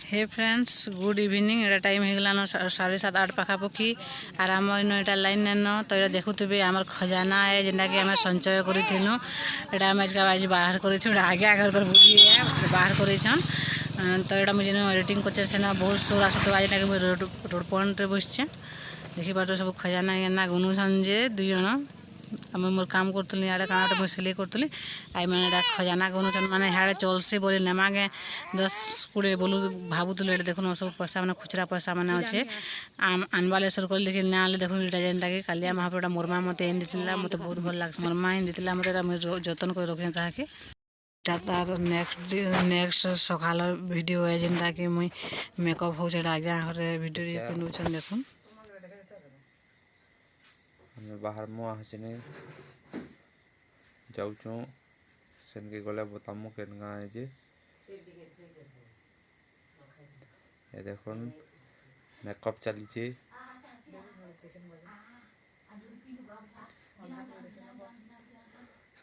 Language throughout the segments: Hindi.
हे फ्रेंड्स गुड इवनिंग एटा टाइम हो गलान 7:30 पाखापाखि आर आम इन एटा लाइन नेन तो ये देखुवे आम खजाना है जेनटा कि आम संचय करूँ एटा आम आज बाहर कर आगे आगे बुझी बाहर कर तो ये मुझे एडिटिंग कर बहुत सोर आसुवा जेनटा कि रोड पॉइंट बसचे देखिए सब खजाना एना गुनुछन जे दुई जन आम मोर काम करूँ इे काना मुझे सिलाई करूँ आई मैंने खजाना गुनुछन मैंने हाँ चलसी बोली नेमागे 10-20 बोलू भावुल ये देखो सब पैसा मैंने खुचरा पैसा मैंने अच्छे आनबालेश्वर कल लेकिन ना आले देखो ये जेनटा कि कालिया महाप्रभु मोरमा मत एन दी मत बहुत भल लगे मोरमा एन दी मत जतन कर रखी ताकि तार नेक्स्ट सकाल वीडियो है जेनटा कि मुई मेकअप हो आगे वीडियो पिंधुन देखुन बाहर मु आसने जाऊँ सेनके गले बतामु केन गाँ है जे ये देखो मेकअप चली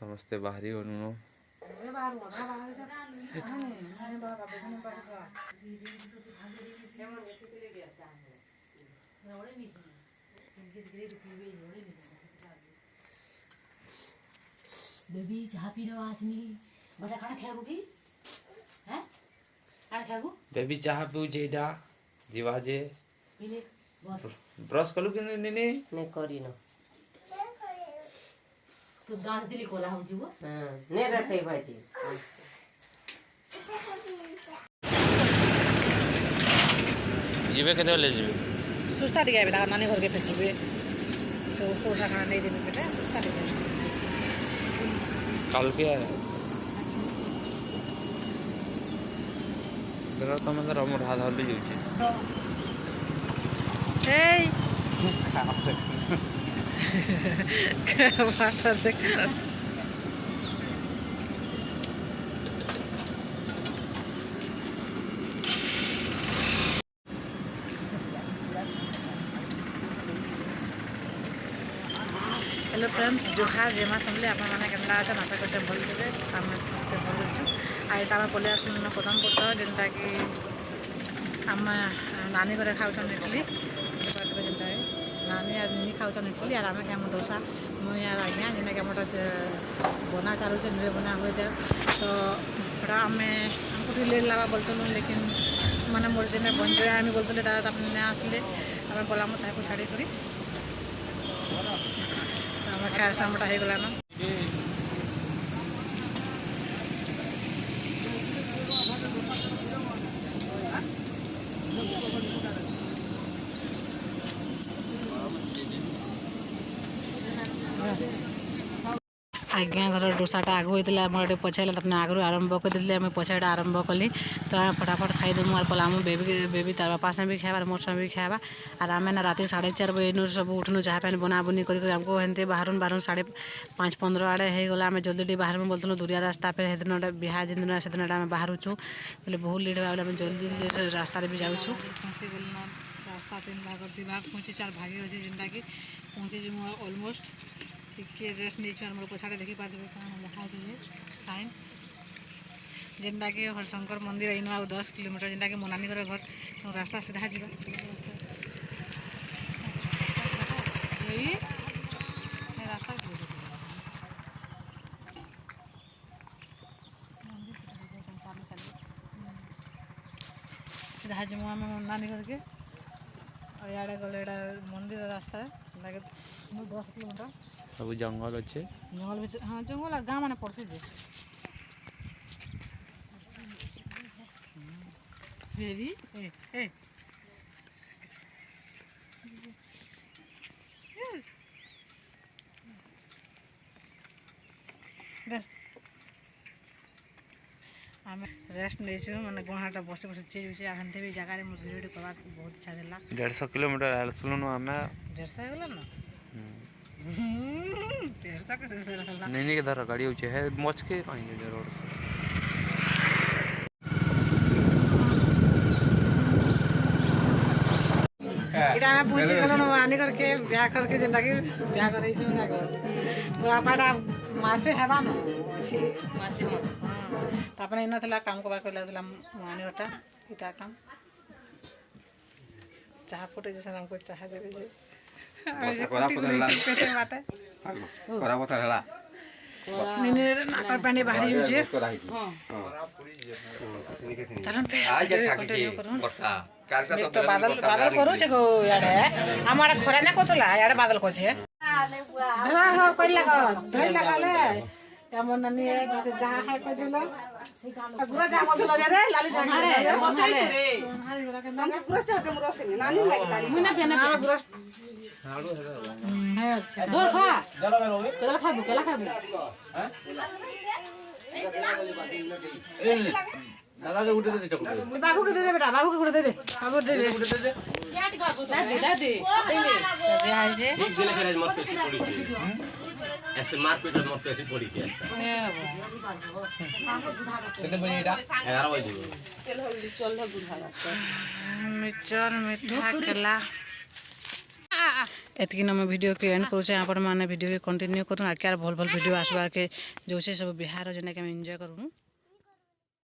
समस्ते बाहरी अनुनो बेबी चाह पी लो आज नहीं बड़ा खाना खाबू की हैं खाना खाबू बेबी चाह पीऊ जेडा जीवा जे पीले बस ब्रश कलु कि नहीं नहीं करी न तू दांत दिली कोला हो जीवो हां नहीं रहते भाजी जीवे केते ले जीवे सुस्ता दिया बेटा नानी घर के पे जीवे सो खाना नहीं देने बेटा सुस्ता दिया काल के देखो तुम तो मोर हाथ हल्ली जाउछे ए क्या बात है देख हेलो फ्रेंड्स जोहार जेमा समले आप मैंने केनला अच्छा आशा करते भल थे आम समस्ते भल अच्छे आईटा आम पलि आस प्रथम पट जेनटा कि आम नानी घर खाऊन इडली जेनटा नानी आज निनी खाऊन इडली और आम खाम डोसा मुझे यार आज्ञा जेना कि बना चालू नुए बना हुए दे तो आम आमको लेट लगा बोलते लेकिन मैंने मोर जेने बंद आम बोलते दादा अपने आसले आम गलाम ताको छाड़ी करी खाया सामटा हो गलान आज्ञा घर डोसाटा आग होता मोटे पचाइला अपने आगु आरंभ करदे आम पचाटा आरंभ कली तो फटाफट खाईदेमु और पलामु बेबी तार बापा से भी खाइबार मोर से भी खाइबा और आम ना राति 4:30 बजे सब उठनु चाह पानी बना बुनी करमको हेनते बाहर 5:15 आड़े हो गला आम जल्दी बाहर में बोलते दूरिया रास्ता पे हेदिन बिहा जिन दिन से दिन आम बाहरुचु बोले बहुत लेट होगा आम जल्दी रास्ता भी जाऊँ पहुँची गल रास्ता 3 भाग पहुँची 4 भागे अच्छे जेनटा कि पहुँची जी अलमोस्ट टिके रेस्ट नहीं मोर पछाड़े देखी पारे लिखा साइन जेनटा कि हरशंकर मंदिर इन 10 किलोमीटर जेनटा कि मनानी घर रास्ता सीधा जी रास्ता सीधा जी आम नानी घर के और इे गले मंदिर रास्ता 10 किलोमीटर सब जंगल अच्छे जंगल भी हाँ जंगल और गाँव मैंने पड़सी जे फेरी ए आम रेस्ट नहीं मैंने गुहाटा बस बस चीज आनते भी जगह भिडियो करवा बहुत इच्छा था 150 किलोमीटर सुन आम 150 हो गला ना नहीं के धर गाड़ी होचे है मच के कहीं रोड इटा में पहुंची गलो आनी करके ब्याह करके जेनटा कि ब्याह करई छु ना कर पूरा पाटा मासे हेबा न छी मासे ତାପରେ ଇନ ଥିଲା କାମ କବା କହିଲା ଥିଲା ମାନିରଟା ଇଟା କାମ ଚାହା ଫୁଟେ ଯେ ଆମକୁ ଚାହା ଦେବେ ଯେ ବାଟେ ନିନିରେ ନାକର ପାଣି ବାହାରି ଯାଉଛି ତ ବାଦଲ ବାଦଲ କରୁଛେ ଗो ଇଆଡେ ଆମ ଆଡେ ଖରା ନା କରୁଥିଲା ଇଆଡେ ବାଦଲ କରୁଛେ ଧରା ହ କହିଲା ଗ ଧଇଲା ଗଲେ আমার নানি যা খাই কই দিল গুড়া যা বলছিল রে লালি যা খাই বসাই রে আমি গুড়া যা দে মুরো সে নানি লাগি লালি মুনা বেনা গুড়া হাড়ু হ্যাঁ ধর খা কেলা খাবো दादा के उठे दे चकुटे बाबू के दे दे बेटा बाबू के उठे दे दे बाबू दे दे दे जे हाय जे ठीक दिले करे मत पेसी पड़ी थी ऐसे मारपीट मत पेसी पड़ी थी कितने बजे एटा 11 बजे मिचर मिठा केला एतकी हम वीडियो के एंड करूँ आपण मैंने वीडियो के कंटिन्यू करूँ आगे भल भल वीडियो आसवा के जो सब बिहार जेना के एंजॉय करूँ।